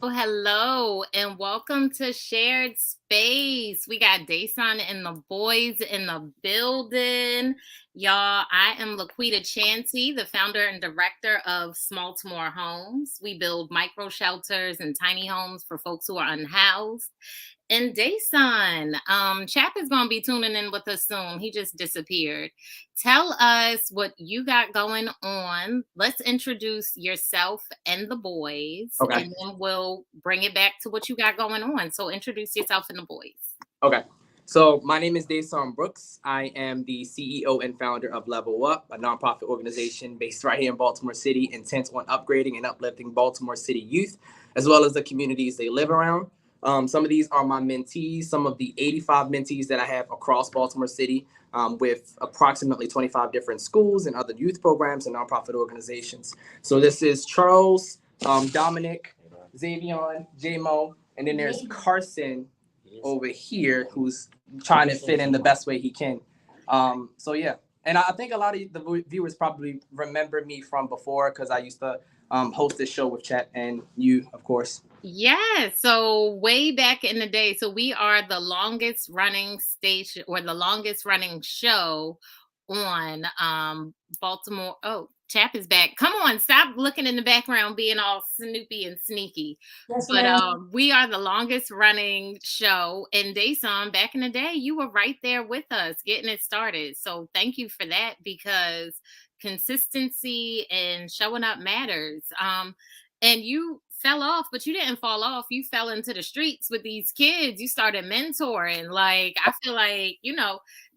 Oh, hello, and welcome to Shared Space. We got Dayson and the boys in the building. Y'all, I am Laquita Chancy, the founder and director of Smalltimore Homes. We build micro shelters and tiny homes for folks who are unhoused. And Dayson, Chap is going to be tuning in with us soon. He just disappeared. Tell us what you got going on. Let's introduce yourself and the boys, Okay. and then we'll bring it back to what you got going on. So introduce yourself and the boys. Okay. So my name is Dayson Brooks. I am the CEO and founder of Level Up, a nonprofit organization based right here in Baltimore City, intent on upgrading and uplifting Baltimore City youth, as well as the communities they live around. Some of these are my mentees, some of the 85 mentees that I have across Baltimore City, with approximately 25 different schools and other youth programs and nonprofit organizations. So this is Charles, Dominic, Xavion, J-Mo, and then there's Carson over here who's trying to fit in the best way he can. So yeah, and I think a lot of the viewers probably remember me from before because I used to host this show with Chet and you, of course. Yeah, so way back in the day, so we are the longest running station or the longest running show on Baltimore. Oh, Chap is back. Come on, stop looking in the background being all snoopy and sneaky. Yes, But ma'am. we are the longest running show in Dayson. Back in the day, you were right there with us getting it started. So thank you for that because consistency and showing up matters. And you fell off, but you didn't fall off. You fell into the streets with these kids. You started mentoring. Like, I feel like,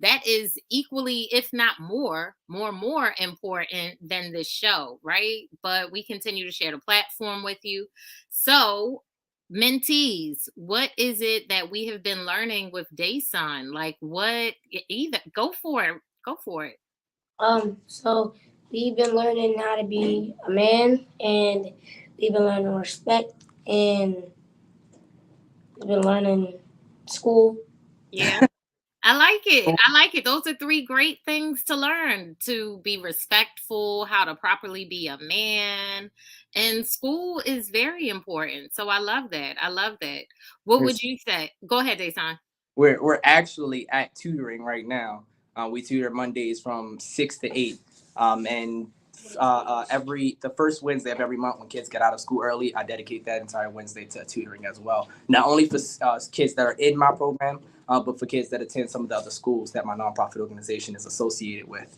that is equally, if not more important than this show, right? But we continue to share the platform with you. So, mentees, what is it that we have been learning with Dayson? Like, what either go for it. Go for it. So we've been learning how to be a man, and we've been learning respect, and we've been learning school. Yeah. I like it. I like it. Those are three great things to learn: to be respectful, how to properly be a man. And school is very important. So I love that. I love that. What would you say? Go ahead, Dayson. We're actually at tutoring right now. We tutor Mondays from 6 to 8, and every the first Wednesday of every month when kids get out of school early, I dedicate that entire Wednesday to tutoring as well. Not only for kids that are in my program, but for kids that attend some of the other schools that my nonprofit organization is associated with.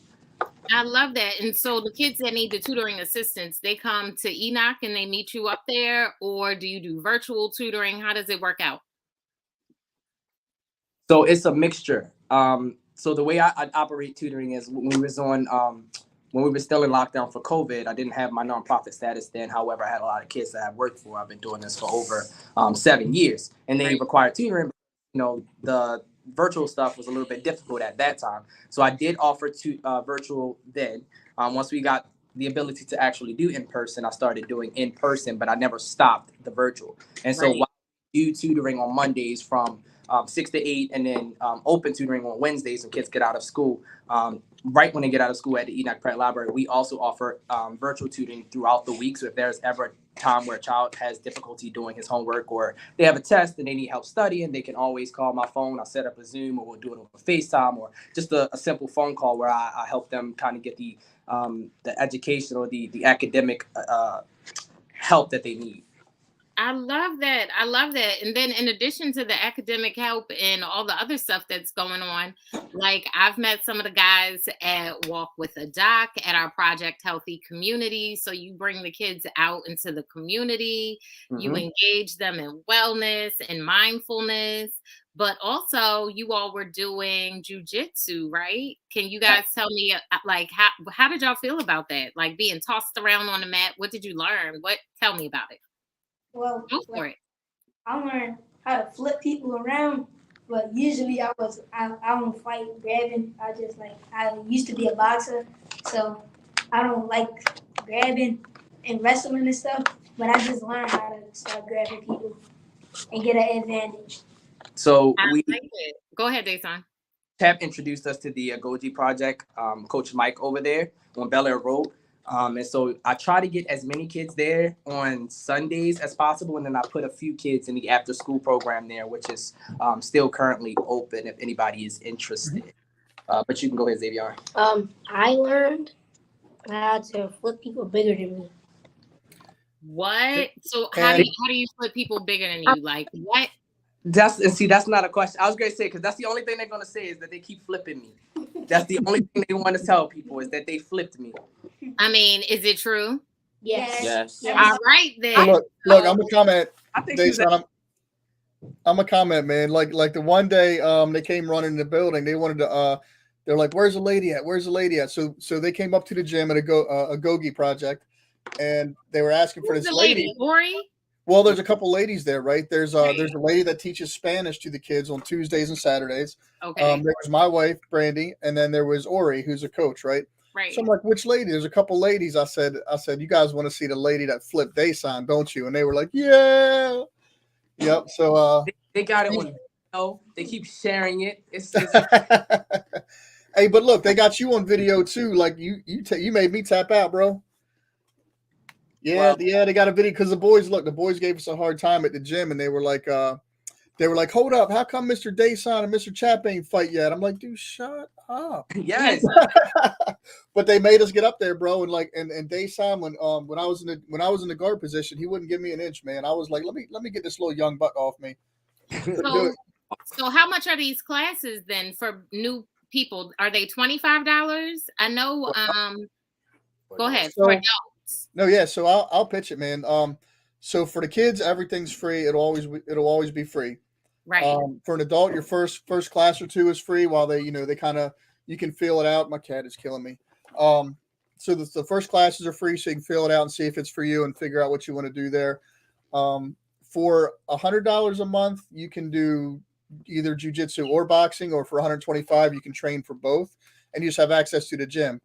I love that. And so the kids that need the tutoring assistance, they come to Enoch and they meet you up there, or do you do virtual tutoring? How does it work out? So it's a mixture. So the way I operate tutoring is when we were still in lockdown for COVID, I didn't have my nonprofit status then. However, I had a lot of kids that I've worked for. I've been doing this for over 7 years, and they Right. require tutoring. The virtual stuff was a little bit difficult at that time, so I did offer to virtual then. Once we got the ability to actually do in person, I started doing in person, but I never stopped the virtual. And so Right. while I do tutoring on Mondays from 6 to 8, and then open tutoring on Wednesdays when kids get out of school. Right when they get out of school at the Enoch Pratt Library, we also offer virtual tutoring throughout the week. So if there's ever a time where a child has difficulty doing his homework or they have a test and they need help studying, they can always call my phone. I'll set up a Zoom, or we'll do it over FaceTime, or just a simple phone call where I help them kind of get the education or the academic help that they need. I love that. I love that. And then in addition to the academic help and all the other stuff that's going on, like I've met some of the guys at Walk with a Doc at our Project Healthy community. So you bring the kids out into the community, you Mm-hmm. engage them in wellness and mindfulness, but also you all were doing jujitsu, right? Can you guys tell me like how did y'all feel about that? Like being tossed around on the mat? What did you learn? What tell me about it? Well, Go like for it. I learned how to flip people around, but usually I don't fight grabbing. I used to be a boxer, so I don't like grabbing and wrestling and stuff. But I just learned how to start grabbing people and get an advantage. So I we like it. Go ahead, Dayson. Tab introduced us to the Goji Project. Coach Mike over there on Bel Air Road. And so I try to get as many kids there on Sundays as possible, and then I put a few kids in the after school program there, which is still currently open if anybody is interested. But you can go ahead, Xavier. I learned how to flip people bigger than me. What? So how do you flip people bigger than you? Like what? That's not a question. I was going to say, because that's the only thing they're going to say is that they keep flipping me. That's the only thing they want to tell people is that they flipped me. I mean, is it true? Yes. All right then. So look, I'm gonna comment. I think I'm a comment, man. Like the one day they came running in the building. They wanted to they're like, "Where's the lady at? Where's the lady at?" So they came up to the gym at a Gogi project, and they were asking for this lady. Lori? Well, there's a couple ladies there, right? There's a lady that teaches Spanish to the kids on Tuesdays and Saturdays. Okay. There was my wife, Brandy, and then there was Ori, who's a coach, right? Right. So I'm like, which lady? There's a couple ladies. I said, you guys want to see the lady that flipped Dayson, don't you? And they were like, yeah. Yep. So they got it on video. They keep sharing it. It's hey, but look, they got you on video too. Like you made me tap out, bro. Yeah, they got a video because the boys gave us a hard time at the gym, and they were like, hold up, how come Mr. Dayson and Mr. Chap ain't fight yet? I'm like, dude, shut up. Yes. But they made us get up there, bro. And Dayson, when I was in the guard position, he wouldn't give me an inch, man. I was like, let me get this little young buck off me. So how much are these classes then for new people? Are they $25? I know. Go ahead. For adults. No, yeah. So I'll pitch it, man. So for the kids, everything's free. It'll always be free. Right. For an adult, your first class or two is free while they kind of, you can feel it out. My cat is killing me. So the first classes are free, so you can feel it out and see if it's for you and figure out what you want to do there. For $100 a month, you can do either jiu-jitsu or boxing, or for $125, you can train for both, and you just have access to the gym.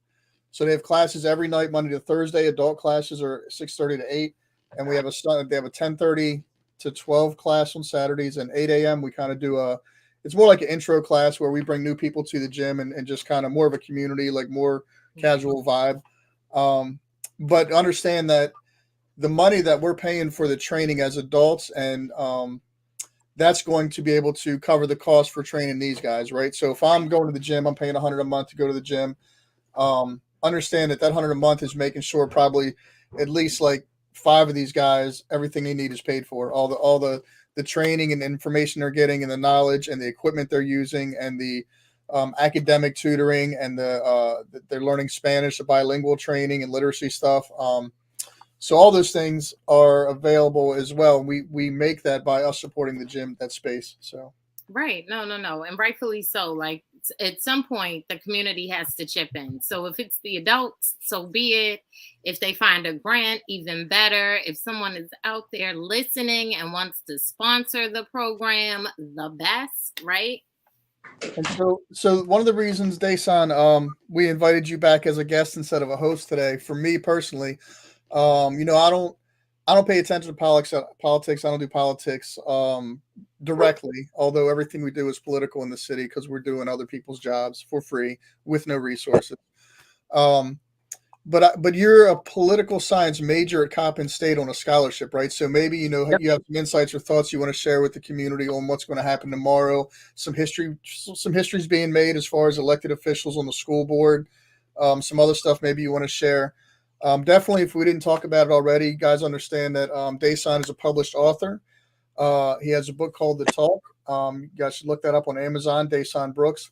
So they have classes every night, Monday to Thursday. Adult classes are 6:30 to 8, and they have a 10:30 to 12 class on Saturdays, and 8 a.m. we kind of do it's more like an intro class where we bring new people to the gym and just kind of more of a community, like more casual vibe. But understand that the money that we're paying for the training as adults, and that's going to be able to cover the cost for training these guys, right? So if I'm going to the gym, I'm paying $100 a month to go to the gym. Understand that $100 a month is making sure probably at least like 5 of these guys, everything they need is paid for. All the training and information they're getting, and the knowledge and the equipment they're using, and the academic tutoring, and they're learning Spanish, the bilingual training and literacy stuff. So all those things are available as well. We make that by us supporting the gym, that space. So right, no, and rightfully so. Like at some point, the community has to chip in. So if it's the adults, so be it. If they find a grant, even better. If someone is out there listening and wants to sponsor the program, the best, right? And so one of the reasons, Dayson, we invited you back as a guest instead of a host today, for me personally, I don't pay attention to politics. I don't do politics directly, although everything we do is political in the city because we're doing other people's jobs for free with no resources. But you're a political science major at Coppin State on a scholarship, right? So maybe you have some insights or thoughts you want to share with the community on what's going to happen tomorrow. Some history's being made as far as elected officials on the school board. Some other stuff maybe you want to share. Definitely, if we didn't talk about it already, you guys understand that Dayson is a published author. He has a book called The Talk. You guys should look that up on Amazon, Dayson Brooks.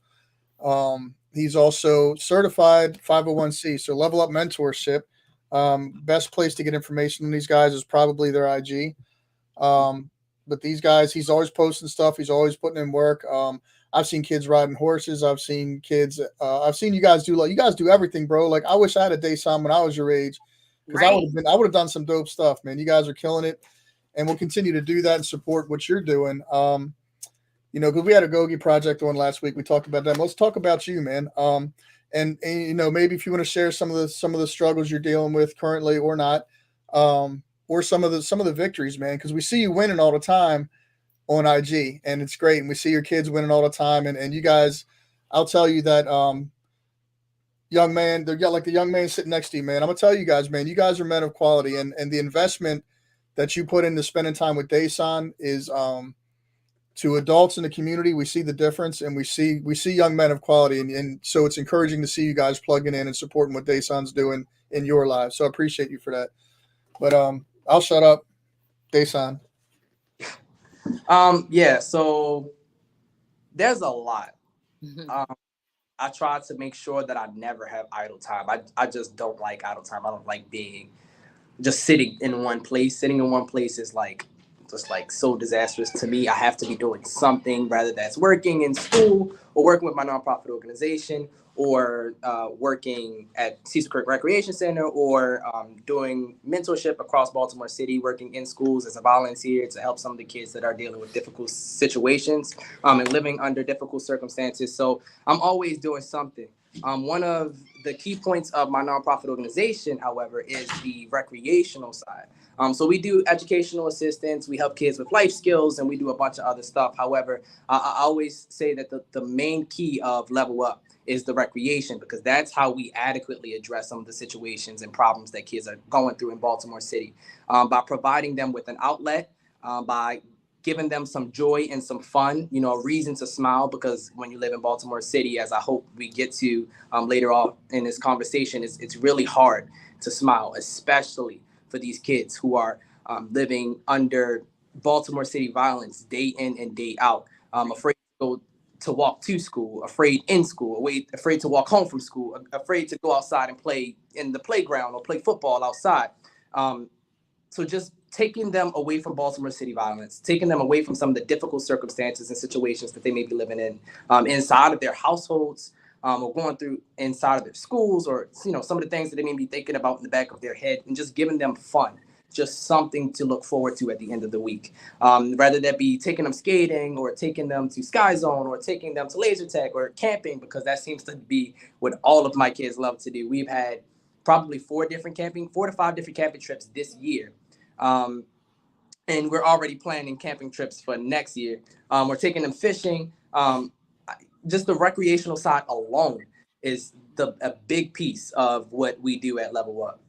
He's also certified 501c, so Level Up Mentorship. Best place to get information on these guys is probably their IG. But these guys, he's always posting stuff. He's always putting in work. I've seen kids riding horses. I've seen kids. I've seen you guys do everything, bro. Like I wish I had a Dayson when I was your age, because I would have done some dope stuff, man. You guys are killing it, and we'll continue to do that and support what you're doing. Because we had a Gogi project on last week. We talked about that. Let's talk about you, man. And maybe if you want to share some of the struggles you're dealing with currently or not, or some of the victories, man, because we see you winning all the time on IG, and it's great. And we see your kids winning all the time. And you guys, I'll tell you that young man. They're got like the young man sitting next to you, man. I'm gonna tell you guys, man. You guys are men of quality, and the investment that you put into spending time with Dayson is to adults in the community. We see the difference, and we see young men of quality, and so it's encouraging to see you guys plugging in and supporting what Dayson's doing in your lives. So I appreciate you for that. But I'll shut up, Dayson. Yeah, so there's a lot. Um, I try to make sure that I never have idle time. I just don't like idle time. I don't like being just sitting in one place. Sitting in one place is like just like so disastrous to me. I have to be doing something, rather that's working in school or working with my nonprofit organization or working at Cecil Kirk Recreation Center or doing mentorship across Baltimore City, working in schools as a volunteer to help some of the kids that are dealing with difficult situations and living under difficult circumstances. So I'm always doing something. One of the key points of my nonprofit organization, however, is the recreational side. So we do educational assistance, we help kids with life skills, and we do a bunch of other stuff. However, I always say that the main key of Level Up is the recreation, because that's how we adequately address some of the situations and problems that kids are going through in Baltimore City. By providing them with an outlet, by giving them some joy and some fun, a reason to smile, because when you live in Baltimore City, as I hope we get to later on in this conversation, it's really hard to smile, especially for these kids who are living under Baltimore City violence day in and day out, afraid to go to walk to school, afraid in school, afraid to walk home from school, afraid to go outside and play in the playground or play football outside. So just taking them away from Baltimore City violence, taking them away from some of the difficult circumstances and situations that they may be living in inside of their households, or going through inside of their schools, or some of the things that they may be thinking about in the back of their head, and just giving them fun, just something to look forward to at the end of the week. Rather that be taking them skating or taking them to Sky Zone or taking them to laser tag or camping, because that seems to be what all of my kids love to do. We've had probably 4 to 5 different camping trips this year. Um, and we're already planning camping trips for next year. We're taking them fishing. Just the recreational side alone is a big piece of what we do at Level Up.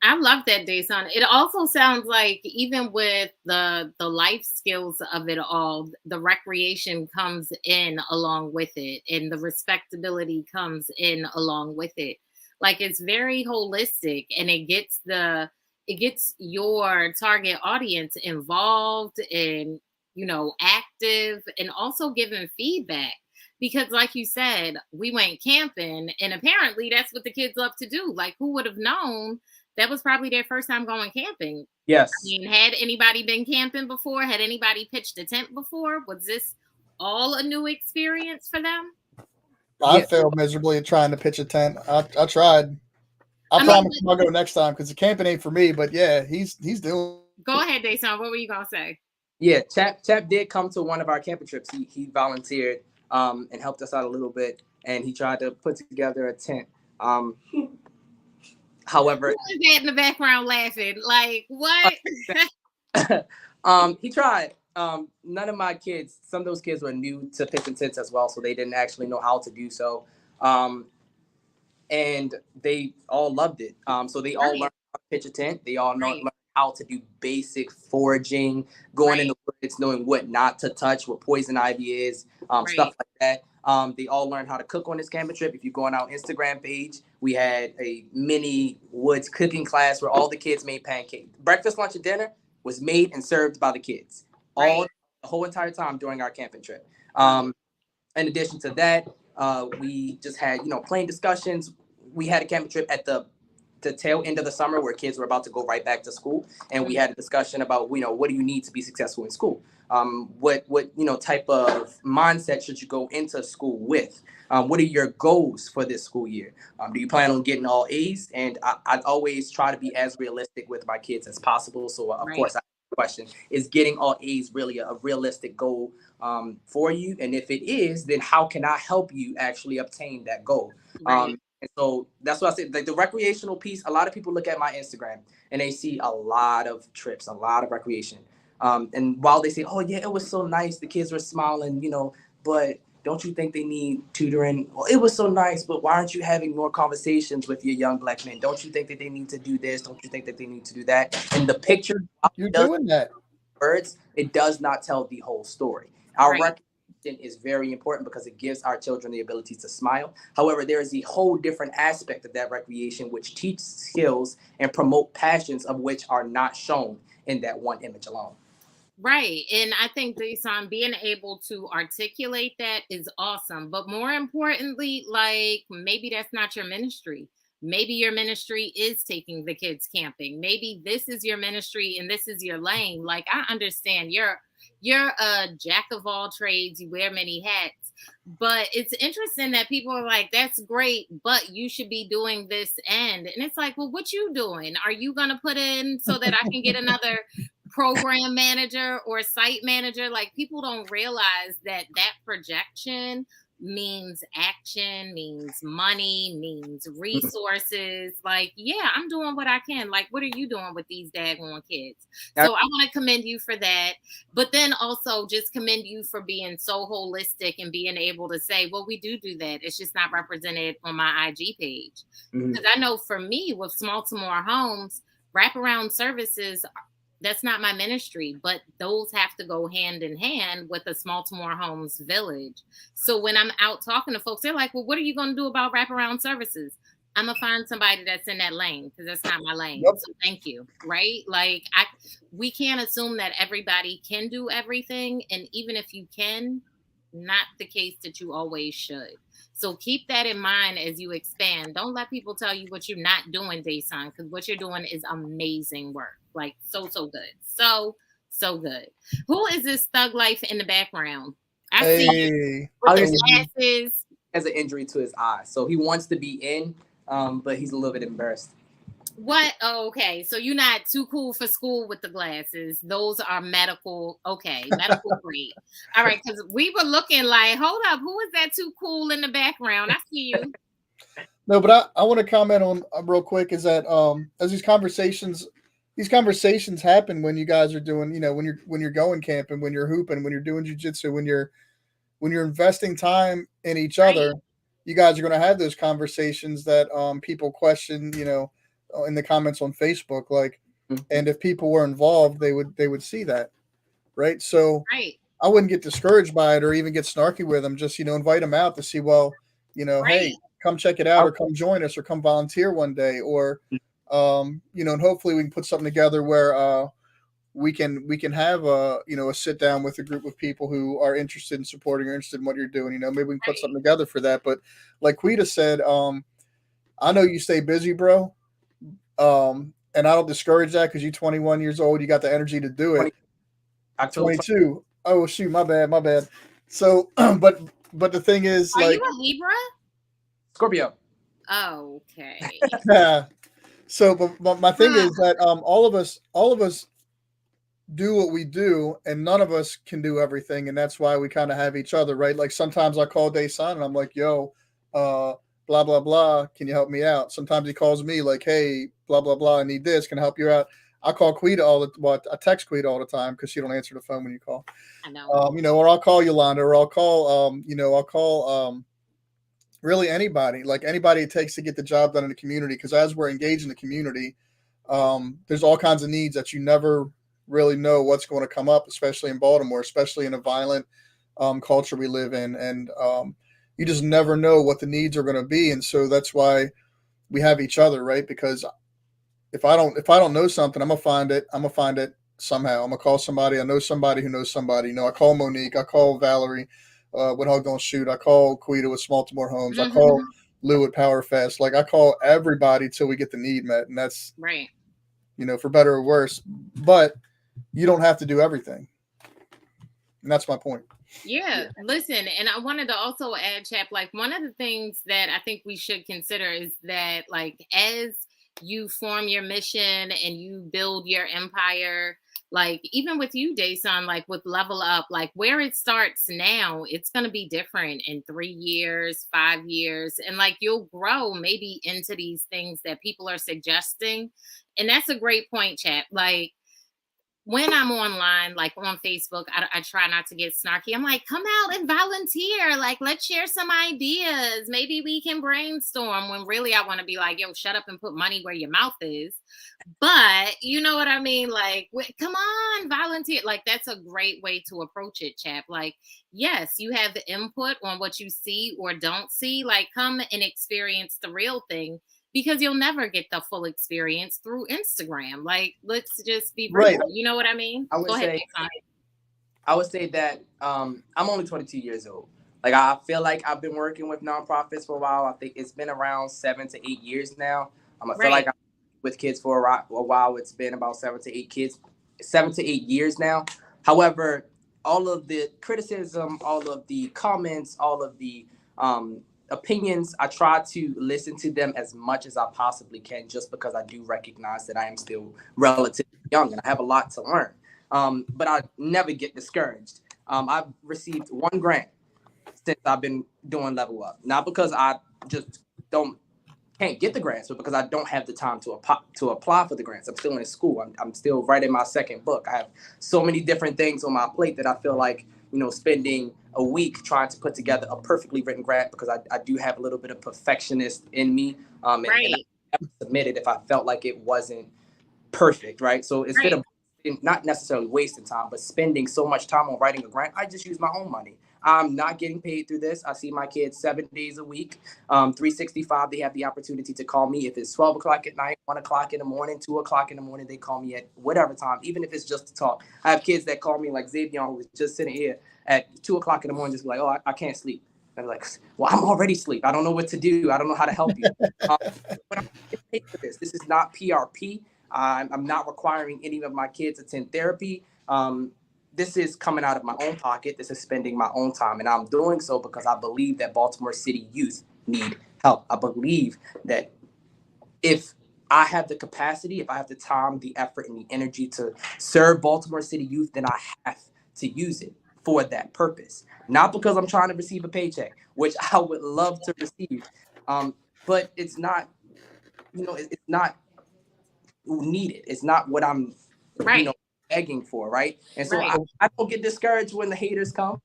I love that, Dayson. It also sounds like even with the life skills of it all, the recreation comes in along with it, and the respectability comes in along with it. Like it's very holistic, and it gets your target audience involved and active, and also giving feedback. Because like you said, we went camping, and apparently that's what the kids love to do. Like, who would have known that was probably their first time going camping? I Yes. mean, had anybody been camping before? Had anybody pitched a tent before? Was this all a new experience for them? I Yeah. failed miserably at trying to pitch a tent. I tried. I I mean, promise I'll go next time because the camping ain't for me. But yeah, he's doing. go ahead, Dayson. What were you gonna say? Yeah, Chap did come to one of our camping trips. He volunteered and helped us out a little bit, and he tried to put together a tent. Um, Who however, is that in the background laughing? Like what? he tried. None of my kids, some of those kids were new to pitching tents as well, so they didn't actually know how to do so. Um, and they all loved it. So they all Right, learned how to pitch a tent. They all know right, learned how to do basic foraging, going in right, the woods, knowing what not to touch, what poison ivy is, right. stuff like that. They all learned how to cook on this camping trip. If you go on our Instagram page, we had a mini woods cooking class where all the kids made pancakes. Breakfast, lunch, and dinner was made and served by the kids Right. all the whole entire time during our camping trip. Wow. In addition to that, we just had plain discussions. We had a camping trip at the tail end of the summer where kids were about to go right back to school, and we Mhm. had a discussion about what do you need to be successful in school. What type of mindset should you go into school with? What are your goals for this school year? Do you plan on getting all A's? And I always try to be as realistic with my kids as possible. So of Right. course, question is getting all A's really a realistic goal for you? And if it is, then how can I help you actually obtain that goal? Right. And so that's what I said. Like the recreational piece, a lot of people look at my Instagram and they see a lot of trips, a lot of recreation. And while they say, "Oh yeah, it was so nice," the kids were smiling, but Don't you think they need tutoring? Well, it was so nice, but why aren't you having more conversations with your young black men? Don't you think that they need to do this? Don't you think that they need to do that? And the picture You're does doing that. words, it does not tell the whole story. Our Right. recognition is very important because it gives our children the ability to smile. However, there is a whole different aspect of that recreation which teaches skills and promote passions of which are not shown in that one image alone. Right. And I think, Dayson, being able to articulate that is awesome. But more importantly, like maybe that's not your ministry. Maybe your ministry is taking the kids camping. Maybe this is your ministry and this is your lane. Like I understand you're a jack of all trades, you wear many hats. But it's interesting that people are like, that's great, but you should be doing this and it's like, well, what you doing? Are you gonna put in so that I can get another program manager or site manager? Like people don't realize that that projection means action, means money, means resources. Like, yeah, I'm doing what I can. Like, what are you doing with these daggone kids? So I want to commend you for that. But then also just commend you for being so holistic and being able to say, well, we do that. It's just not represented on my IG page. Because I know for me with Small to More Homes, wraparound services, that's not my ministry, but those have to go hand in hand with a Small to More Homes village. So when I'm out talking to folks, they're like, well, what are you going to do about wraparound services? I'm going to find somebody that's in that lane because that's not my lane. Yep. So thank you. Right. Like we can't assume that everybody can do everything. And even if you can, not the case that you always should. So keep that in mind as you expand. Don't let people tell you what you're not doing, Dayson, because what you're doing is amazing work. Like so good. So good. Who is this thug life in the background? I see you with the glasses. Has an injury to his eye, so he wants to be in, but he's a little bit embarrassed. What? Oh, okay. So you're not too cool for school with the glasses. Those are medical. Okay, medical grade. All right, because we were looking like, hold up, who is that too cool in the background? I see you. No, but I want to comment on real quick is that as these conversations happen when you guys are doing, when you're going camping, when you're hooping, when you're doing jujitsu, when you're investing time in each other, you guys are going to have those conversations that people question, in the comments on Facebook, like, and if people were involved, they would see that, right? So I wouldn't get discouraged by it or even get snarky with them. Just invite them out to see, well, hey, come check it out or come join us or come volunteer one day or and hopefully we can put something together where we can have a sit down with a group of people who are interested in supporting or interested in what you're doing. Maybe we can put something together for that. But like Quita said, I know you stay busy, bro. And I don't discourage that because you're 21 years old. You got the energy to do it. 22. Oh shoot, my bad. So, but the thing is, are like, you a Libra? Scorpio. Oh, okay. Yeah. So, but my thing is that all of us do what we do, and none of us can do everything, and that's why we kind of have each other, right? Like sometimes I call Dayson and I'm like, "Yo, blah blah blah, can you help me out?" Sometimes he calls me like, "Hey, blah blah blah, I need this, can I help you out?" I call Quita I text Quita all the time because she don't answer the phone when you call. I know. Or I'll call Yolanda, or I'll call really anybody it takes to get the job done in the community. Because as we're engaged in the community, there's all kinds of needs that you never really know what's going to come up, especially in Baltimore, especially in a violent culture we live in. And you just never know what the needs are going to be. And so that's why we have each other, right? Because if I don't know something, I'm gonna find it somehow. I'm gonna call somebody. I know somebody who knows somebody. I call Monique. I call Valerie with Hug Don't Shoot. I call Quita with Small to More Homes. I call Lou at Power Fest. Like I call everybody till we get the need met, and that's right. For better or worse. But you don't have to do everything, and that's my point. Yeah, listen, and I wanted to also add, Chap, like one of the things that I think we should consider is that, like, as you form your mission and you build your empire, like even with you, Dayson, like with Level Up, like where it starts now, it's going to be different in 3 years, 5 years. And like you'll grow maybe into these things that people are suggesting. And that's a great point, Chap. Like when I'm online, like on Facebook, I try not to get snarky. I'm like, come out and volunteer. Like, let's share some ideas. Maybe we can brainstorm. When really I want to be like, yo, shut up and put money where your mouth is. But you know what I mean? Like, come on, volunteer. Like, that's a great way to approach it, chap. Like, yes, you have the input on what you see or don't see. Like, come and experience the real thing, because you'll never get the full experience through Instagram. Like, let's just be Right. real. You know what I mean? I would Go ahead, say Jason. I would say that I'm only 22 years old. Like I feel like I've been working with nonprofits for a while. I think it's been around 7 to 8 years now. I feel like Right. I'm with kids for a while. It's been about 7 to 8 years now. However, all of the criticism, all of the comments, all of the opinions, I try to listen to them as much as I possibly can, just because I do recognize that I am still relatively young and I have a lot to learn. But I never get discouraged. I've received one grant since I've been doing Level Up, not because I just don't can't get the grants, but because I don't have the time to apply for the grants. I'm still in school. I'm still writing my second book. I have so many different things on my plate that I feel like, spending a week trying to put together a perfectly written grant, because I do have a little bit of perfectionist in me. And Right. I never submit it if I felt like it wasn't perfect, right? So instead Right. of not necessarily wasting time, but spending so much time on writing a grant, I just use my own money. I'm not getting paid through this. I see my kids 7 days a week, 365. They have the opportunity to call me if it's 12 o'clock at night, 1 o'clock in the morning, 2 o'clock in the morning. They call me at whatever time, even if it's just to talk. I have kids that call me, like Xavier, who was just sitting here at 2 o'clock in the morning, just like, oh, I can't sleep. And I'm like, well, I'm already asleep. I don't know what to do. I don't know how to help you. Um, but I'm getting paid for this. This is not PRP. I'm not requiring any of my kids attend therapy. This is coming out of my own pocket. This is spending my own time. And I'm doing so because I believe that Baltimore City youth need help. I believe that if I have the capacity, if I have the time, the effort, and the energy to serve Baltimore City youth, then I have to use it for that purpose. Not because I'm trying to receive a paycheck, which I would love to receive. But it's not, it's not needed. It's not what I'm, you know, Right. begging for, right? And so I, Right. I don't get discouraged when the haters come.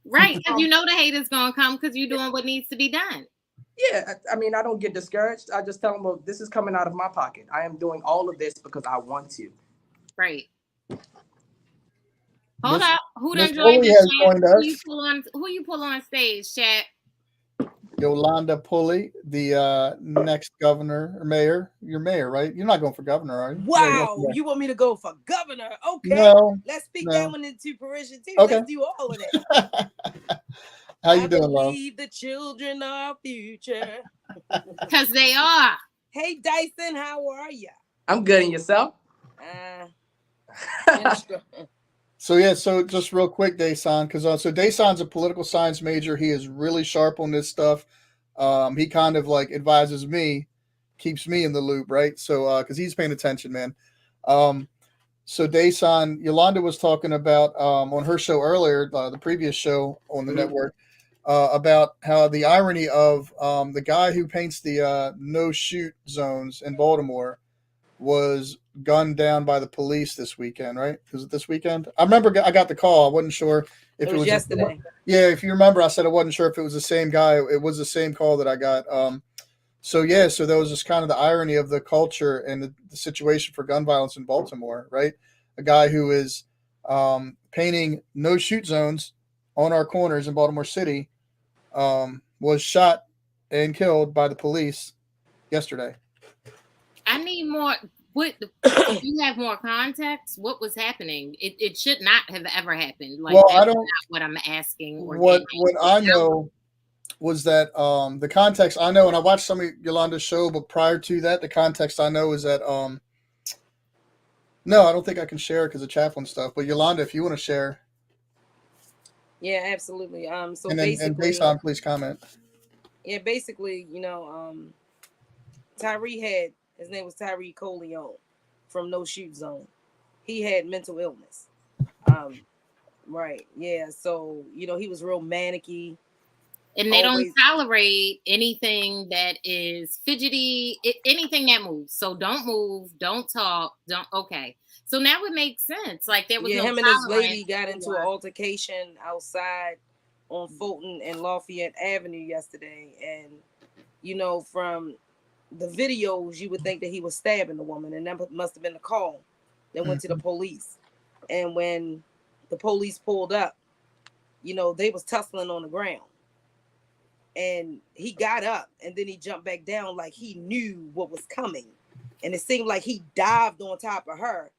Right. Because Um, you know the haters gonna come because you're doing what needs to be done. yeah, I mean, I don't get discouraged. I just tell them, well, this is coming out of my pocket. I am doing all of this because I want to. Right. Hold Miss up. Who Miss done joined Pulley the has chat? joined Who you us. pull on? Who you pull on stage, chat? Yolanda Pulley, the next governor or mayor. You're mayor, right? You're not going for governor, are you? Yeah, you're going Wow, for you want me to go for governor? Okay, no, let's speak that no. one into fruition too. Okay. Let's do all of that. How you I doing, love? believe the children are future. Because they are. Hey Dyson, how are you? I'm good. And yourself? So yeah, so just real quick, Dayson, because so Dayson's a political science major. He is really sharp on this stuff. He kind of like advises me, keeps me in the loop, right? So because he's paying attention, man. So Dayson, Yolanda was talking about on her show earlier, the previous show on the network, about how the irony of the guy who paints the no shoot zones in Baltimore was gunned down by the police this weekend, right? Was it this weekend? I remember I got the call. I wasn't sure if It it was was yesterday. Yeah, if you remember, I said I wasn't sure if it was the same guy. It was the same call that I got. So yeah, so there was just kind of the irony of the culture and the situation for gun violence in Baltimore, right? A guy who is painting no shoot zones on our corners in Baltimore City was shot and killed by the police yesterday. I need more. What you have more context? What was happening? It should not have ever happened. Like, Well, that's I not don't. what I'm asking or What getting. what I know was that the context I know, and I watched some of Yolanda's show, but prior to that, the context I know is that no, I don't think I can share it because of chaplain stuff. But Yolanda, if you want to share, Yeah, absolutely. So and then and basically, Dayson, please comment. yeah, basically, Tyree had his name was Tyree Coleon from No Shoot Zone. He had mental illness. Right. Yeah. So, he was real manicky. And they don't Always. tolerate anything that is fidgety, anything that moves. So don't move, don't talk, don't. Okay. So now it makes sense. Like there was Yeah, no him and his tolerance lady got into an for. altercation outside on Fulton and Lafayette Avenue yesterday. And, you know, from the videos, you would think that he was stabbing the woman, and that must have been the call that went to the police. And when the police pulled up, you know, they was tussling on the ground. And he got up and then he jumped back down like he knew what was coming. And it seemed like he dived on top of her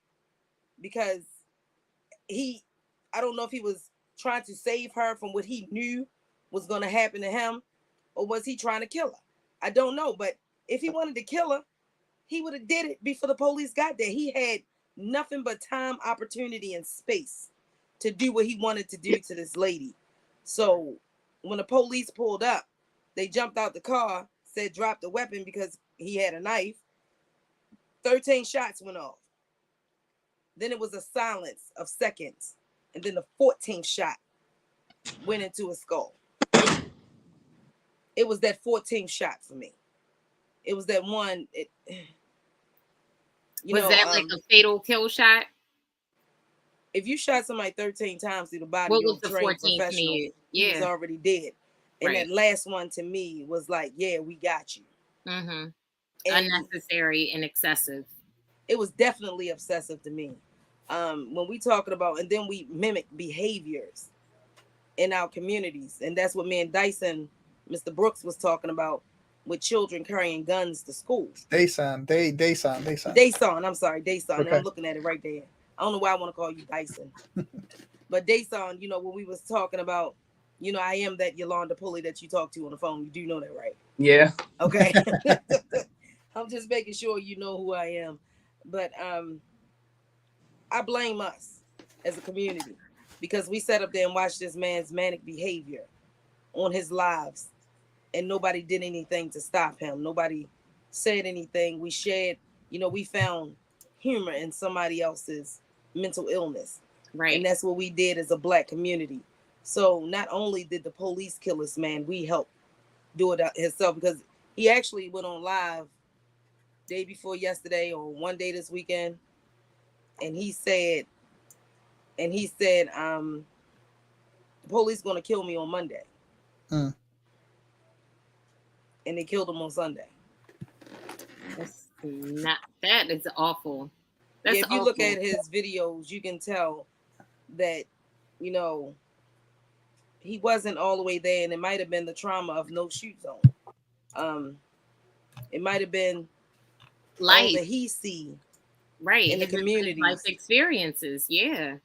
because I don't know if he was trying to save her from what he knew was going to happen to him, or was he trying to kill her? I don't know. But if he wanted to kill her, he would have did it before the police got there. He had nothing but time, opportunity, and space to do what he wanted to do to this lady. So when the police pulled up, they jumped out the car, said drop the weapon because he had a knife. 13 shots went off. Then it was a silence of seconds. And then the 14th shot went into his skull. It was that 14th shot for me. It was that one. Was that like a fatal kill shot? If you shot somebody 13 times through the body, What you're was a the trained 14th professional. mean? He was already dead. And Right. that last one to me was like, yeah, we got you. Mm-hmm. And unnecessary and excessive. It was definitely obsessive to me. When we talking about, and then we mimic behaviors in our communities. And that's what me and Dayson, Mr. Brooks, was talking about with children carrying guns to school. Dayson. I'm sorry, Dayson. Okay. I'm looking at it right there. I don't know why I want to call you Dyson. But Dayson, you know, when we was talking about, you know, I am that Yolanda Pulley that you talk to on the phone. You do know that, right? Yeah. Okay. I'm just making sure you know who I am. But I blame us as a community because we sat up there and watched this man's manic behavior on his lives, and nobody did anything to stop him. Nobody said anything. We shared, you know, we found humor in somebody else's mental illness. Right. And that's what we did as a Black community. So not only did the police kill this man, we helped do it himself, because he actually went on live day before yesterday or one day this weekend. And he said, the police going to kill me on Monday. And they killed him on Sunday. That is awful. That's if you awful. look at his videos, you can tell that, you know, he wasn't all the way there, and it might have been the trauma of no shoot zone. It might have been life all that he see right in the community, life experiences. Yeah,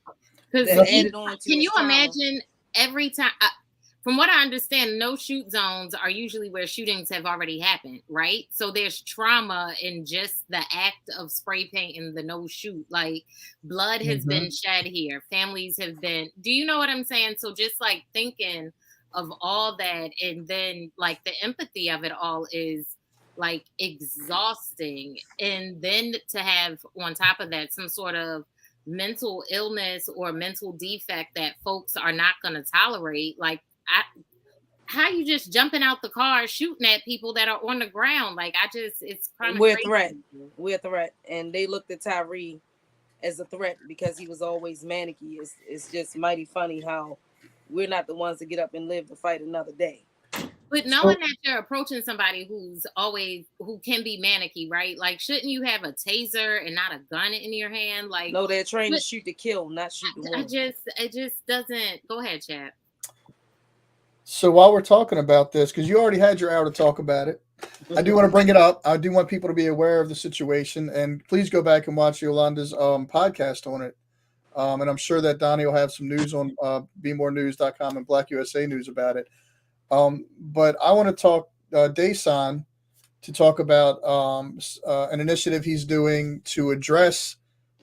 because can you imagine every time? From what I understand, no shoot zones are usually where shootings have already happened, right? So there's trauma in just the act of spray painting the no shoot. Like blood has been shed here. Families have been, do you know what I'm saying? So just like thinking of all that, and then like the empathy of it all is like exhausting. And then to have on top of that some sort of mental illness or mental defect that folks are not going to tolerate. Like, how you just jumping out the car shooting at people that are on the ground? Like, it's kind of we're a threat. And they looked at Tyree as a threat because he was always manicky. It's just mighty funny how we're not the ones to get up and live to fight another day. But knowing that you're approaching somebody who can be manicky, right? Like, shouldn't you have a taser and not a gun in your hand? Like, no, they're trained to shoot to kill, not shoot to win. It just doesn't. Go ahead, Chad. So while we're talking about this, because you already had your hour to talk about it, I do want to bring it up. I do want people to be aware of the situation, and please go back and watch Yolanda's podcast on it. And I'm sure that Donnie will have some news on BeMoreNews.com and Black USA News about it. But I want to talk Dayson to talk about an initiative he's doing to address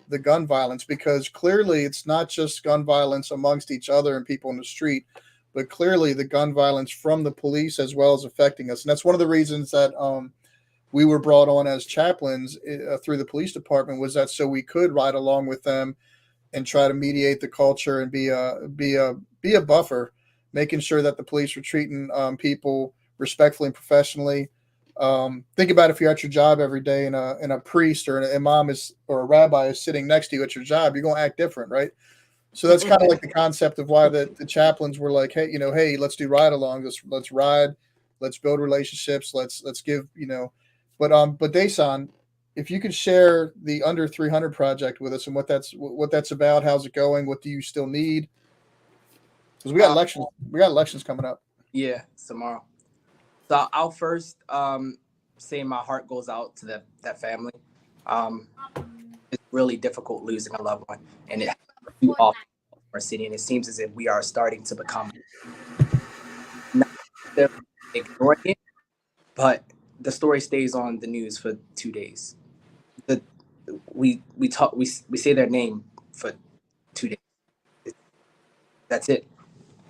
the gun violence, because clearly it's not just gun violence amongst each other and people in the street, but clearly the gun violence from the police as well is affecting us. And that's one of the reasons that we were brought on as chaplains through the police department, was that so we could ride along with them and try to mediate the culture and be a buffer, making sure that the police are treating people respectfully and professionally. Think about if you're at your job every day and a priest or an imam or a rabbi is sitting next to you at your job, you're going to act different, right? So that's kind of like the concept of why the chaplains were like, hey, hey, let's do ride along. Let's ride, let's build relationships. Let's give, but Dayson, if you could share the Under 300 project with us and what that's about, how's it going? What do you still need? Because we got elections coming up. Yeah, tomorrow. So I'll first say my heart goes out to that family. It's really difficult losing a loved one, and it happens too often in our city. And it seems as if we are starting to become not necessarily ignoring it, but the story stays on the news for 2 days. The we say their name for 2 days. That's it,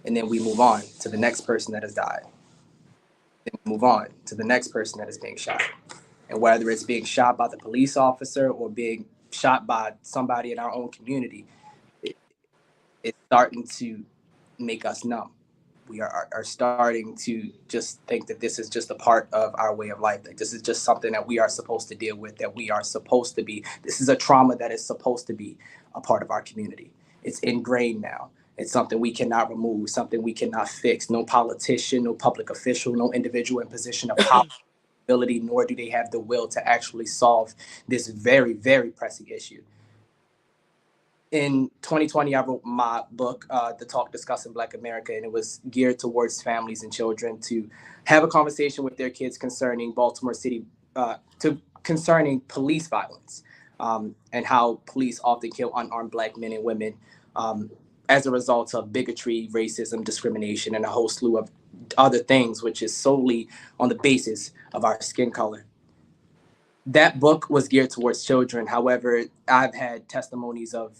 and then we move on to the next person that has died. Then we move on to the next person that is being shot. And whether it's being shot by the police officer or being shot by somebody in our own community, it's starting to make us numb. We are starting to just think that this is just a part of our way of life, that this is just something that we are supposed to deal with, that we are supposed to be. This is a trauma that is supposed to be a part of our community. It's ingrained now. It's something we cannot remove, something we cannot fix. No politician, no public official, no individual in position of power, ability, nor do they have the will to actually solve this very, very pressing issue. In 2020, I wrote my book, The Talk Discussing Black America, and it was geared towards families and children to have a conversation with their kids concerning Baltimore City, concerning police violence, and how police often kill unarmed Black men and women as a result of bigotry, racism, discrimination, and a whole slew of other things, which is solely on the basis of our skin color. That book was geared towards children. However, I've had testimonies of,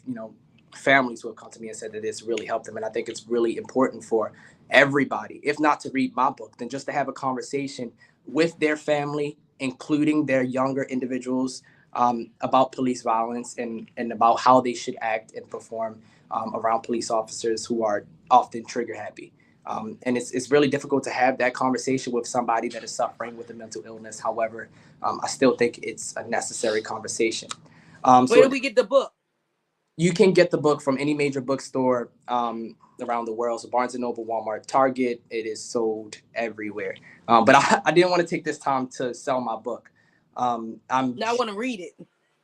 families who have come to me and said that it's really helped them. And I think it's really important for everybody, if not to read my book, then just to have a conversation with their family, including their younger individuals, about police violence and about how they should act and perform around police officers who are often trigger happy. And it's really difficult to have that conversation with somebody that is suffering with a mental illness. However, I still think it's a necessary conversation. Where do we get the book? You can get the book from any major bookstore around the world. So Barnes & Noble, Walmart, Target, it is sold everywhere. But I didn't want to take this time to sell my book. Now I want to read it.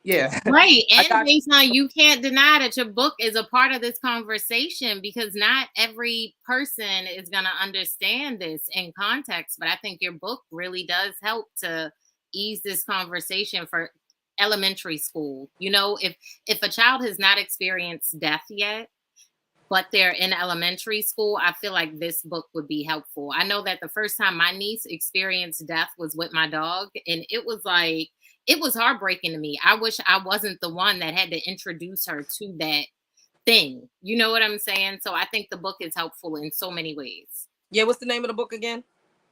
Yeah. Right. And Dayson, you can't deny that your book is a part of this conversation, because not every person is going to understand this in context. But I think your book really does help to ease this conversation for elementary school. If a child has not experienced death yet, but they're in elementary school, I feel like this book would be helpful. I know that the first time my niece experienced death was with my dog, and it was heartbreaking to me. I wish I wasn't the one that had to introduce her to that thing. You know what I'm saying? So I think the book is helpful in so many ways. Yeah, what's the name of the book again?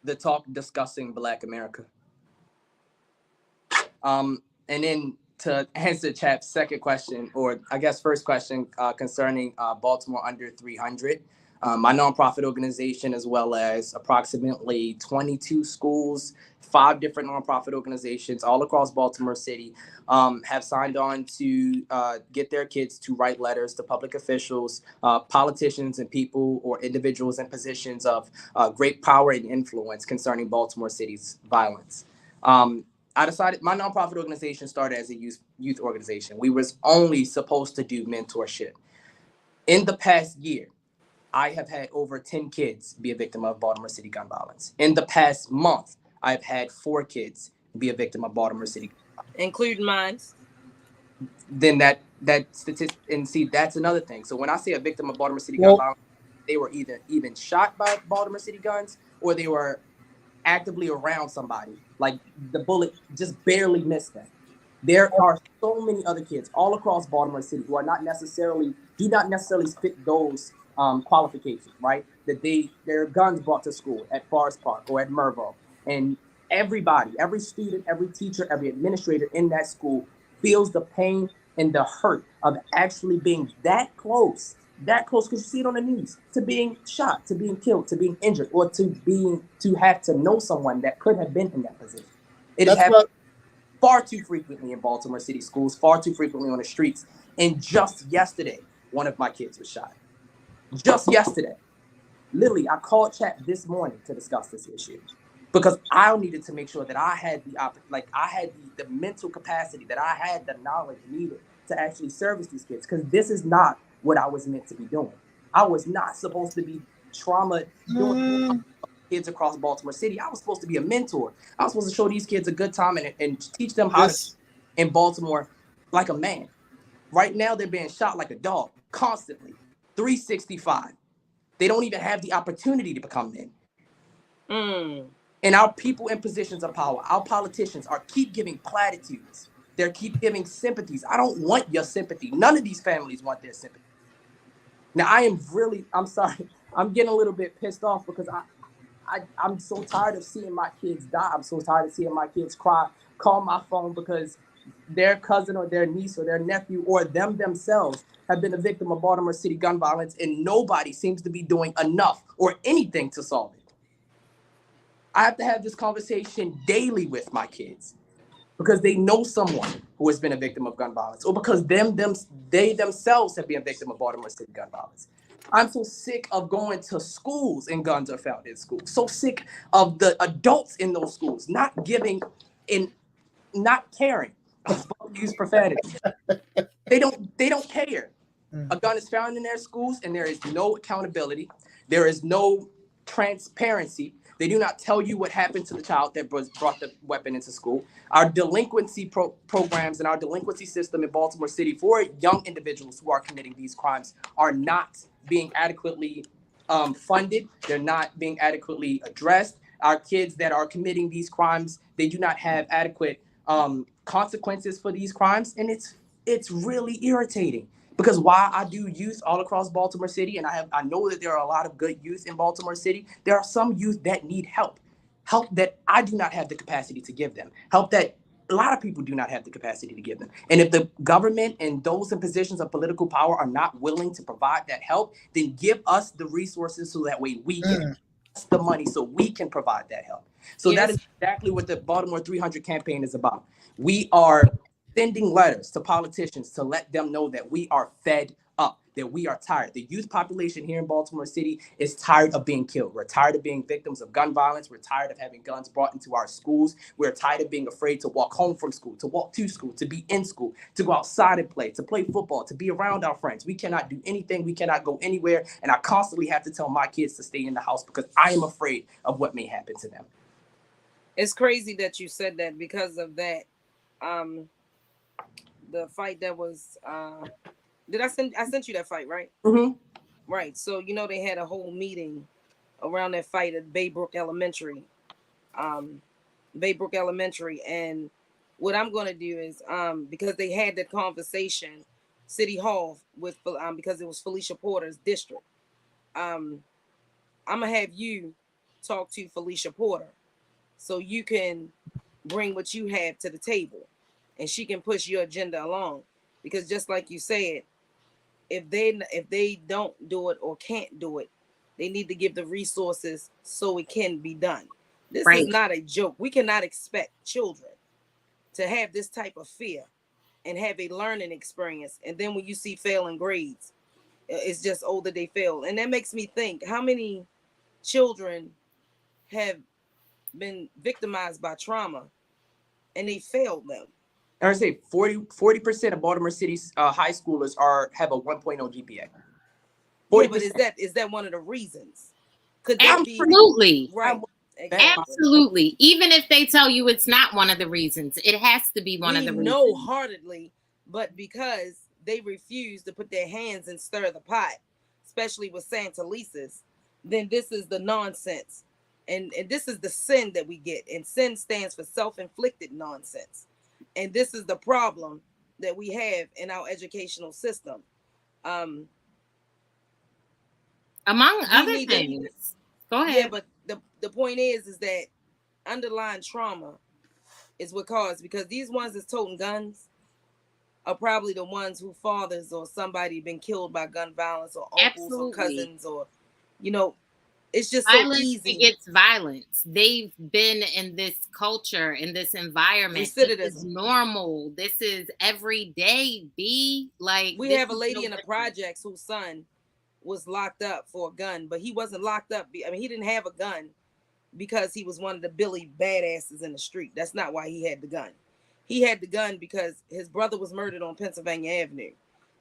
The Talk Discussing Black America. And then to answer Chap's second question, or I guess first question, concerning Baltimore Under 300, my nonprofit organization, as well as approximately 22 schools, 5 different nonprofit organizations all across Baltimore City, have signed on to get their kids to write letters to public officials, politicians, and people or individuals in positions of great power and influence concerning Baltimore City's violence. I decided my nonprofit organization started as a youth organization. We was only supposed to do mentorship. In the past year, I have had over 10 kids be a victim of Baltimore City gun violence. In the past month, I've had 4 kids be a victim of Baltimore City gun violence. Including mine. Then that statistic, and see, that's another thing. So when I say a victim of Baltimore City gun violence, they were either even shot by Baltimore City guns, or they were actively around somebody, like the bullet just barely missed them. There are so many other kids all across Baltimore City who do not necessarily fit those qualifications, right? That their guns brought to school at Forest Park or at Mervo, and everybody, every student, every teacher, every administrator in that school feels the pain and the hurt of actually being that close that close, because you see it on the news, to being shot, to being killed, to being injured, or to have to know someone that could have been in that position. It has That's happened what far too frequently in Baltimore City schools, far too frequently on the streets. And just yesterday, one of my kids was shot. Just yesterday. Literally, I called chat this morning to discuss this issue because I needed to make sure that I had I had the mental capacity, that I had the knowledge needed to actually service these kids, because this is not what I was meant to be doing. I was not supposed to be trauma doing kids across Baltimore City. I was supposed to be a mentor. I was supposed to show these kids a good time and teach them how to this. in Baltimore like a man. Right now, they're being shot like a dog constantly, 365. They don't even have the opportunity to become men. And our people in positions of power, our politicians, are keep giving platitudes. They keep giving sympathies. I don't want your sympathy. None of these families want their sympathy. Now, I'm sorry, I'm getting a little bit pissed off because I'm so tired of seeing my kids die. I'm so tired of seeing my kids cry, call my phone because their cousin or their niece or their nephew or them themselves have been a victim of Baltimore City gun violence, and nobody seems to be doing enough or anything to solve it. I have to have this conversation daily with my kids because they know someone who has been a victim of gun violence, or because they themselves have been a victim of Baltimore City gun violence. I'm so sick of going to schools and guns are found in schools. So sick of the adults in those schools not giving and not caring. I was about to use profanity. They don't care. A gun is found in their schools and there is no accountability. There is no transparency. They do not tell you what happened to the child that brought the weapon into school. Our delinquency programs and our delinquency system in Baltimore City for young individuals who are committing these crimes are not being adequately funded. They're not being adequately addressed. Our kids that are committing these crimes, they do not have adequate consequences for these crimes. And it's really irritating. Because while I do youth all across Baltimore City, and I know that there are a lot of good youth in Baltimore City, there are some youth that need help that I do not have the capacity to give them, help that a lot of people do not have the capacity to give them. And if the government and those in positions of political power are not willing to provide that help, then give us the resources so that way we can the money so we can provide that help. So that is exactly what the Baltimore 300 campaign is about. We are sending letters to politicians to let them know that we are fed up, that we are tired. The youth population here in Baltimore City is tired of being killed. We're tired of being victims of gun violence. We're tired of having guns brought into our schools. We're tired of being afraid to walk home from school, to walk to school, to be in school, to go outside and play, to play football, to be around our friends. We cannot do anything. We cannot go anywhere. And I constantly have to tell my kids to stay in the house because I am afraid of what may happen to them. It's crazy that you said that because of that. The fight that was I sent you that fight, right? Mm-hmm. Right. So they had a whole meeting around that fight at Baybrook Elementary. And what I'm going to do is because they had that conversation City Hall with because it was Felicia Porter's district. I'm gonna have you talk to Felicia Porter so you can bring what you have to the table and she can push your agenda along, because just like you said, if they don't do it or can't do it, they need to give the resources so it can be done. This is not a joke. We cannot expect children to have this type of fear and have a learning experience, and then when you see failing grades, it's just that they fail. And that makes me think, how many children have been victimized by trauma and they failed them? I would say 40% of Baltimore City's high schoolers have a 1.0 GPA. 40%. Yeah, but is that one of the reasons? Could that absolutely be right? Absolutely. Even if they tell you it's not one of the reasons, it has to be one of the reasons. No, heartedly, but because they refuse to put their hands and stir the pot, especially with Santa Lisa's, then this is the nonsense. And this is the sin that we get. And sin stands for self-inflicted nonsense. And this is the problem that we have in our educational system. Among other things. Go ahead. Yeah, but the point is that underlying trauma is what caused, because these ones that's toting guns, are probably the ones who fathers or somebody been killed by gun violence, or uncles or Absolutely. cousins, or, you know, it's just so Violence easy. begets violence. They've been in this culture, in this environment. This is Recidivism. normal. This is everyday. Like, We this have a is lady no in the different. projects whose son was locked up for a gun, but he wasn't locked up. I mean, he didn't have a gun because he was one of the Billy badasses in the street. That's not why he had the gun. He had the gun because his brother was murdered on Pennsylvania Avenue.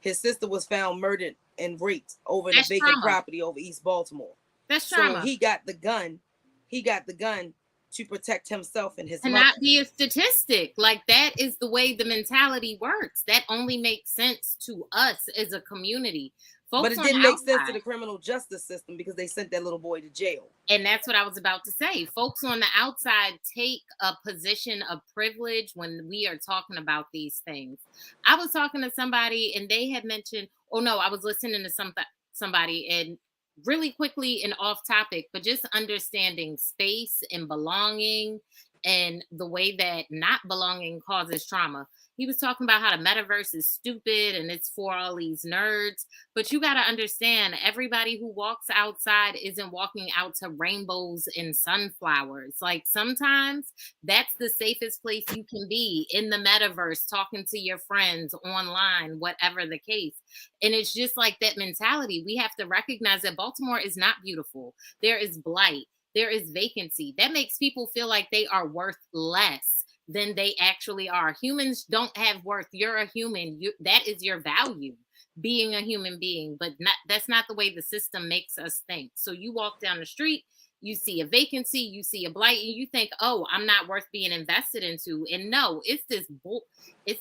His sister was found murdered and raped over in a That's vacant trauma. property over East Baltimore. That's So trauma. he got the gun. He got the gun to protect himself and his To mother. not be a statistic. Like, that is the way the mentality works. That only makes sense to us as a community. Folks But it on didn't the make sense to outside, the criminal justice system because they sent that little boy to jail. and that's what I was about to say. Folks on the outside take a position of privilege when we are talking about these things. I was talking to somebody and they had mentioned, oh no, I was listening to somebody, and really quickly and off topic, but just understanding space and belonging and the way that not belonging causes trauma. He was talking about how the metaverse is stupid and it's for all these nerds. But you got to understand, everybody who walks outside isn't walking out to rainbows and sunflowers. Like, sometimes that's the safest place you can be, in the metaverse, talking to your friends online, whatever the case. And it's just like that mentality. We have to recognize that Baltimore is not beautiful. There is blight. There is vacancy. That makes people feel like they are worth less than they actually are. Humans don't have worth. You're a human. That is your value, being a human being. But that's not the way the system makes us think. So you walk down the street, you see a vacancy, you see a blight, and you think, oh, I'm not worth being invested into. And no, it's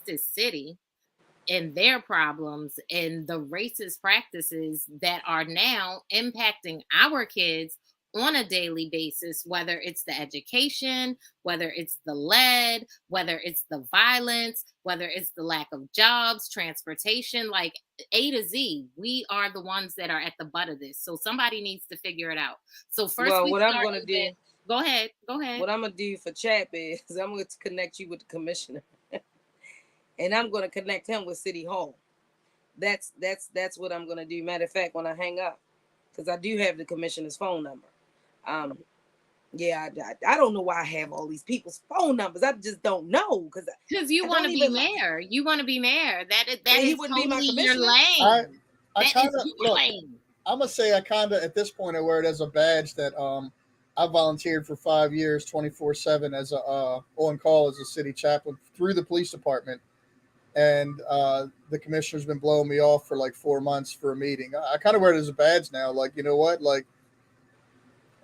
this city and their problems and the racist practices that are now impacting our kids on a daily basis, whether it's the education, whether it's the lead, whether it's the violence, whether it's the lack of jobs, transportation, like A to Z. We are the ones that are at the butt of this. So somebody needs to figure it out. So first, Well, we what start I'm going to do, Go ahead. what I'm going to do for Chap is I'm going to connect you with the commissioner. And I'm going to connect him with City Hall. That's what I'm going to do. Matter of fact, when I hang up, because I do have the commissioner's phone number. Yeah, I don't know why I have all these people's phone numbers. I just don't know, because you want to be mayor. You want to be mayor. That is totally your lane. I That kind is of your look. lane. I'm gonna say I kind of at this point I wear it as a badge that I volunteered for 5 years, 24/7 as a on call as a city chaplain through the police department, and the commissioner's been blowing me off for like 4 months for a meeting. I kind of wear it as a badge now. Like, you know what? Like,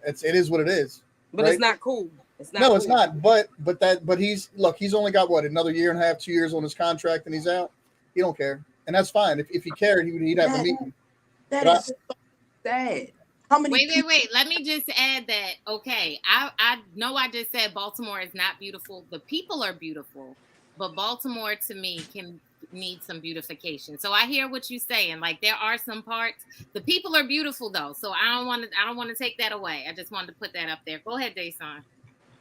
it is what it is. But right? it's not cool. It's not. No, cool. It's not. But he's only got what, another year and a half, 2 years on his contract, and he's out. He don't care, and that's fine. If he cared, he'd have a meeting. That is so sad. How many? Wait. Let me just add that. Okay, I know I just said Baltimore is not beautiful. The people are beautiful, but Baltimore to me can need some beautification. So I hear what you're saying. Like, there are some parts. The people are beautiful though. So I don't want to take that away. I just wanted to put that up there. Go ahead, Dayson.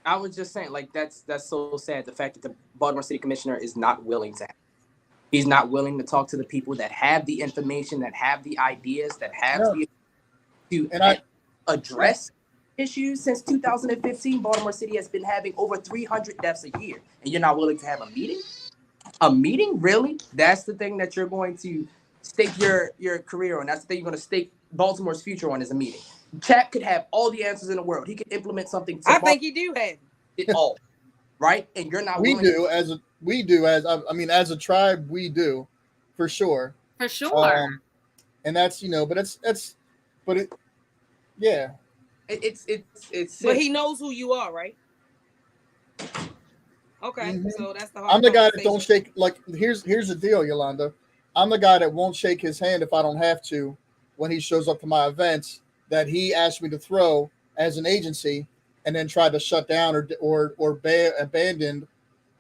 I was just saying, like, that's so sad. The fact that the Baltimore City Commissioner is not willing to. He's not willing to talk to the people that have the information, that have the ideas, that have to address issues. Since 2015, Baltimore City has been having over 300 deaths a year, and you're not willing to have a meeting? A meeting, really? That's the thing that you're going to stake your career on. That's the thing you're going to stake Baltimore's future on, is a meeting. Chap could have all the answers in the world. He could implement something. I think he do have it all, right? And you're not. As a tribe, we do, for sure. For sure. And that's, but it, yeah. It's. But he knows who you are, right? Okay, Mm-hmm. So that's the hard. I'm the guy that don't shake. Like, here's the deal, Yolanda. I'm the guy that won't shake his hand if I don't have to when he shows up to my events that he asked me to throw as an agency, and then tried to shut down or abandon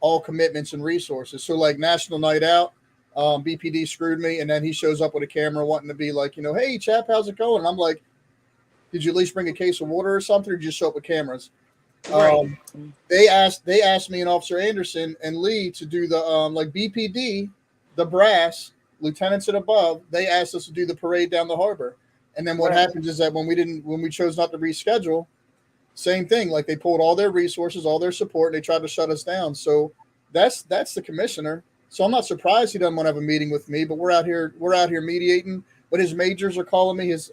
all commitments and resources. So, like, National Night Out, BPD screwed me, and then he shows up with a camera wanting to be like, hey, Chap, how's it going? And I'm like, did you at least bring a case of water or something, or did you just show up with cameras? Right. They asked me and Officer Anderson and Lee to do the like BPD the brass, lieutenants and above, they asked us to do the parade down the harbor. And then what Right. happens is that when we chose not to reschedule, same thing. Like they pulled all their resources, all their support, and they tried to shut us down. So that's the commissioner. So I'm not surprised he doesn't want to have a meeting with me. But we're out here mediating. But his majors are calling me. His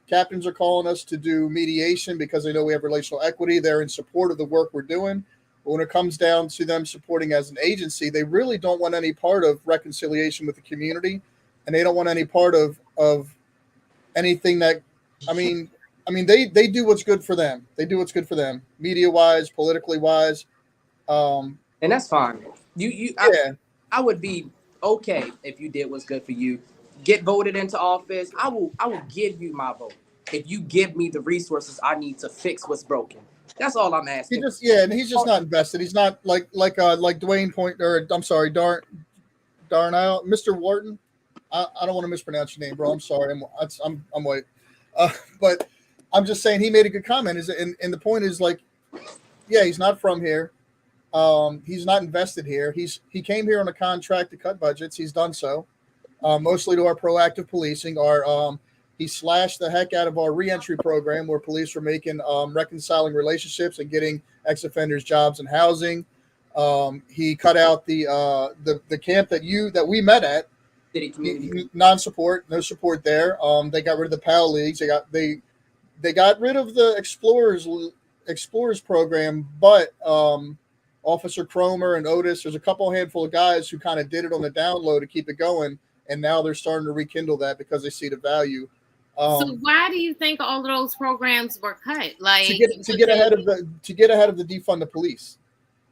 captains are calling us to do mediation because they know we have relational equity. They're in support of the work we're doing. But when it comes down to them supporting as an agency, they really don't want any part of reconciliation with the community, and they don't want any part of anything that. I mean, they do what's good for them. They do what's good for them, media wise, politically wise. Um, And that's fine. yeah, I would be okay if you did what's good for you. Get voted into office. I will give you my vote if you give me the resources I need to fix what's broken. That's all I'm he asking. just and he's just not invested. He's not like Dwayne Point or I'm sorry, Darnell, Mr. Wharton. I don't want to mispronounce your name, bro. I'm sorry. I'm white, but I'm just saying he made a good comment. And the point is like, yeah, he's not from here. He's not invested here. He came here on a contract to cut budgets. He's done so, mostly to our proactive policing. He slashed the heck out of our reentry program, where police were making reconciling relationships and getting ex-offenders jobs and housing. He cut out the camp that we met at. City community. Non-support, no support there. They got rid of the PAL leagues. They got rid of the Explorers program, but Officer Cromer and Otis, there's a handful of guys who kind of did it on the down low to keep it going, and now they're starting to rekindle that because they see the value. So why do you think all of those programs were cut? Like to get ahead of the defund the police.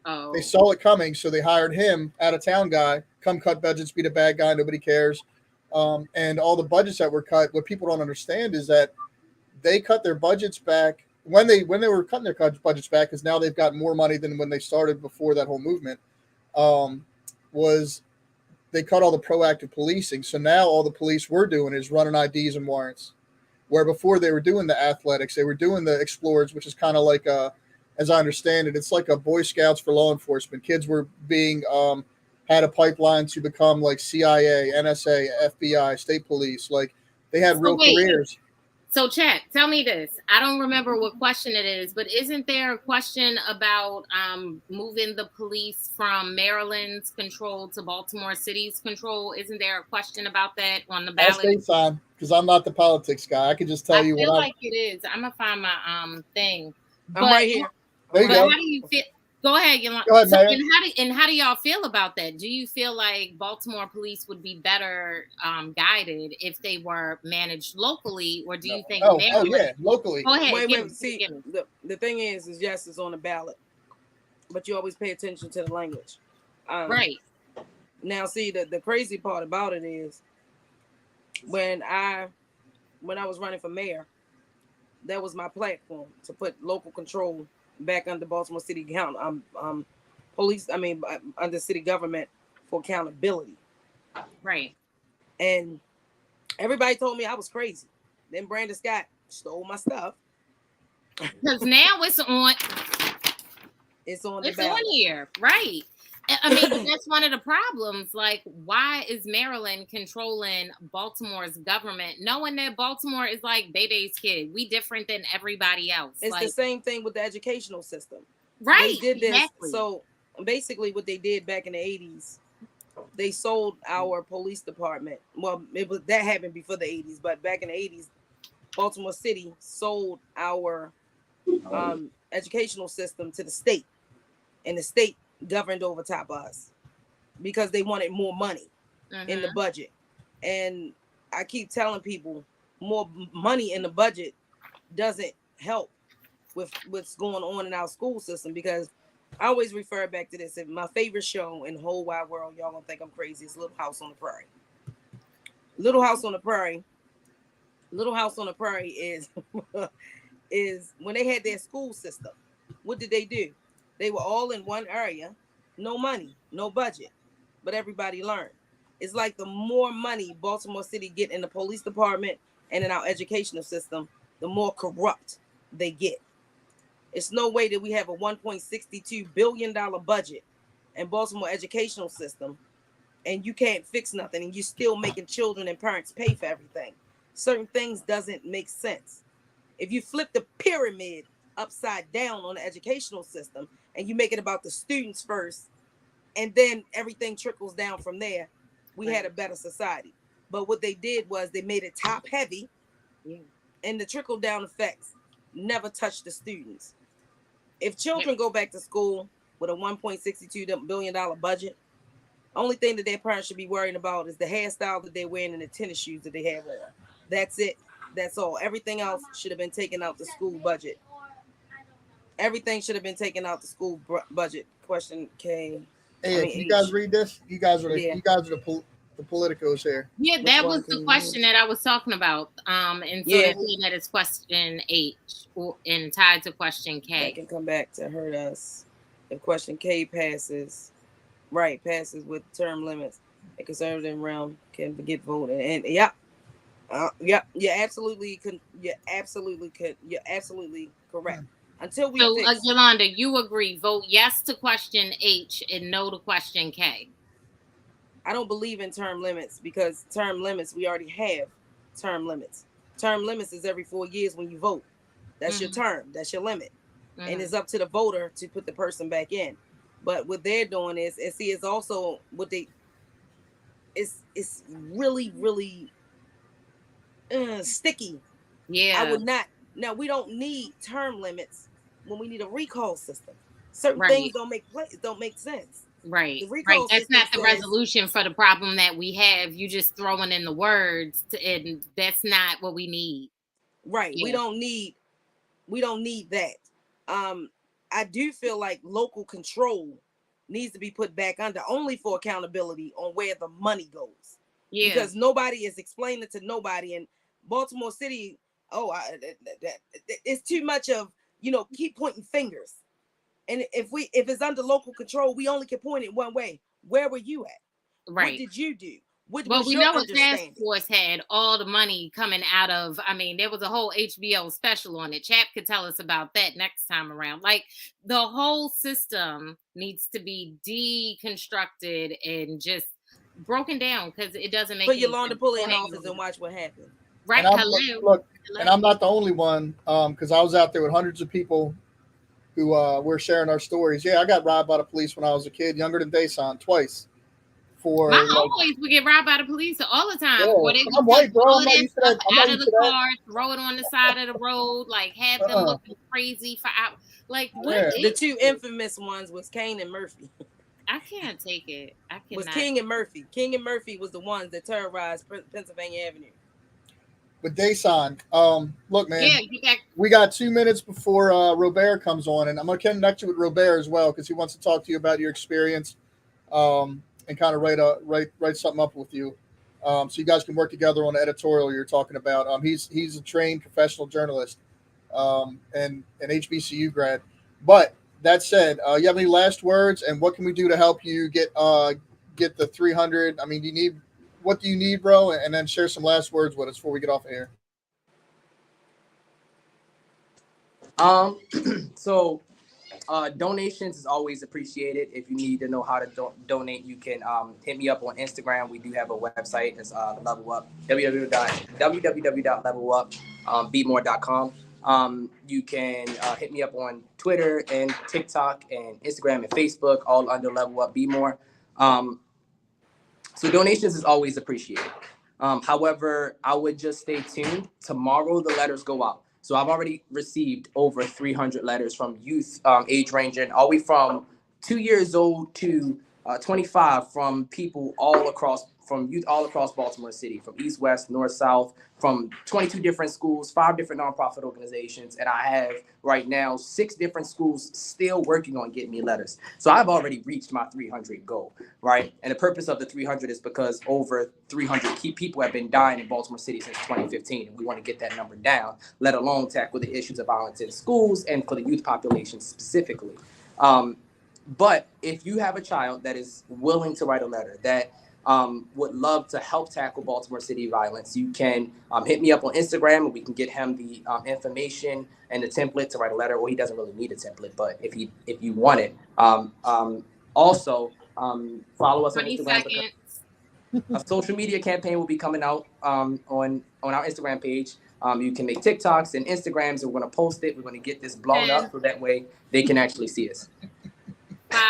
Oh. They saw it coming, so they hired him, out of town guy, come cut budgets, be the bad guy, nobody cares. And all the budgets that were cut, what people don't understand is that they cut their budgets back when they were cutting their budgets back, because now they've got more money than when they started before that whole movement. Was they cut all the proactive policing. So now all the police were doing is running IDs and warrants, where before they were doing the athletics, they were doing the Explorers, which is kind of like as I understand it, it's like a Boy Scouts for law enforcement. Kids were being had a pipeline to become like CIA, NSA, FBI, state police. Like they had real careers. So, chat, tell me this. I don't remember what question it is, but isn't there a question about moving the police from Maryland's control to Baltimore City's control? Isn't there a question about that on the ballot? I'll stay time because I'm not the politics guy. I can just tell you. I feel like it is. I'm gonna find my thing. I'm right here. There you go. How do you feel? Go ahead, Yolanda. Go ahead, Mayor. And how do y'all feel about that? Do you feel like Baltimore police would be better guided if they were managed locally, or do you think Maryland? Oh yeah, locally. Go ahead. Wait. See, the thing is yes, it's on the ballot, but you always pay attention to the language. Right. Now, see, the crazy part about it is when I was running for mayor, that was my platform to put local control back under Baltimore City police. I mean, under city government for accountability. Right. And everybody told me I was crazy. Then Brandon Scott stole my stuff. Because now it's on. It's on here, right? I mean, that's one of the problems. Like, why is Maryland controlling Baltimore's government, knowing that Baltimore is like Bebe's kid? We different than everybody else. It's the same thing with the educational system. Right. They did this. Exactly. So basically what they did back in the 80s, they sold our police department. Well, that happened before the 80s, but back in the 80s, Baltimore City sold our educational system to the state, and the state governed over top of us because they wanted more money in the budget. And I keep telling people more money in the budget doesn't help with what's going on in our school system, because I always refer back to this. My favorite show in the whole wide world, y'all gonna think I'm crazy, is Little House on the Prairie. Little House on the Prairie is is when they had their school system. What did they do? They were all in one area, no money, no budget, but everybody learned. It's like the more money Baltimore City get in the police department and in our educational system, the more corrupt they get. It's no way that we have a $1.62 billion budget and Baltimore educational system, and you can't fix nothing, and you're still making children and parents pay for everything. Certain things doesn't make sense. If you flip the pyramid upside down on the educational system and you make it about the students first, and then everything trickles down from there, we had a better society. But what they did was they made it top heavy, and the trickle down effects never touched the students. If children go back to school with a $1.62 billion budget, only thing that their parents should be worrying about is the hairstyle that they're wearing and the tennis shoes that they have on. That's it. That's all. Everything else should have been taken out the school budget. Everything should have been taken out the school budget. Question K. Hey, can you guys read this? You guys are the politicos here. Yeah, that was the question that I was talking about. And so they're saying that it's question H and tied to question K. That can come back to hurt us. If question K passes with term limits, a conservative realm can get voted. And you're absolutely correct. Until we Yolanda, you agree, vote yes to question H and no to question K. I don't believe in term limits, because term limits, we already have term limits. Term limits is every 4 years when you vote. That's your term. That's your limit. And it's up to the voter to put the person back in. But what they're doing is, and see, it's also what it's really, really sticky. Yeah. I would not. Now, we don't need term limits when we need a recall system. Certain things don't make sense. Right. That's not the resolution for the problem that we have. You just throwing in the words, and that's not what we need. Right. Yeah. We don't need that. I do feel like local control needs to be put back under, only for accountability on where the money goes. Yeah. Because nobody is explaining to nobody. And Baltimore City, it's too much of, keep pointing fingers. And if it's under local control, we only can point it one way. Where were you at? Right. What did you do? We know a task force had all the money coming out of, there was a whole HBO special on it. Chap could tell us about that next time around. Like, the whole system needs to be deconstructed and just broken down, because it doesn't make sense. Put Yolanda pull in office and watch what happens. Right. Hello. And I'm not the only one, because I was out there with hundreds of people who were sharing our stories. Yeah, I got robbed by the police when I was a kid, younger than Dayson, twice. My homeboys would get robbed by the police all the time. Yeah, they would white, bro. All that stuff out of the car, throw it on the side of the road, like have them looking crazy for hours. Like, what? The two infamous ones was Kane and Murphy. I can't take it. I cannot. Was King and Murphy. King and Murphy was the ones that terrorized Pennsylvania Avenue. But Dayson, look, man, we got 2 minutes before Robert comes on, and I'm going to connect you with Robert as well, because he wants to talk to you about your experience and kind of write something up with you, so you guys can work together on the editorial you're talking about. He's a trained professional journalist and an HBCU grad. But that said, you have any last words, and what can we do to help you get the 300? What do you need, bro? And then share some last words with us before we get off of here. So donations is always appreciated. If you need to know how to donate, you can hit me up on Instagram. We do have a website. It's Level Up, www.levelupbemore.com. You can hit me up on Twitter and TikTok and Instagram and Facebook, all under Level Up Be More. So donations is always appreciated. However, I would just stay tuned. Tomorrow, the letters go out. So I've already received over 300 letters from youth, age ranging, all the way from 2 years old to 25, from people from youth all across Baltimore City, from east, west, north, south, from 22 different schools, 5 different nonprofit organizations. And I have right now 6 different schools still working on getting me letters. So I've already reached my 300 goal, right? And the purpose of the 300 is because over 300 key people have been dying in Baltimore City since 2015. And we want to get that number down, let alone tackle the issues of violence in schools and for the youth population specifically. But if you have a child that is willing to write a letter, that would love to help tackle Baltimore City violence, you can hit me up on Instagram, and we can get him the information and the template to write a letter. Well, he doesn't really need a template, but if you want it, also follow us on Instagram. A social media campaign will be coming out on our Instagram page. You can make TikToks and Instagrams, and we're going to post it. We're going to get this blown up so that way they can actually see us. 5.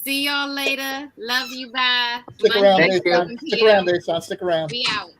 See y'all later. Love you. Bye. Stick around, Thank you. Dayson. Stick around, Dayson. Stick around. We out.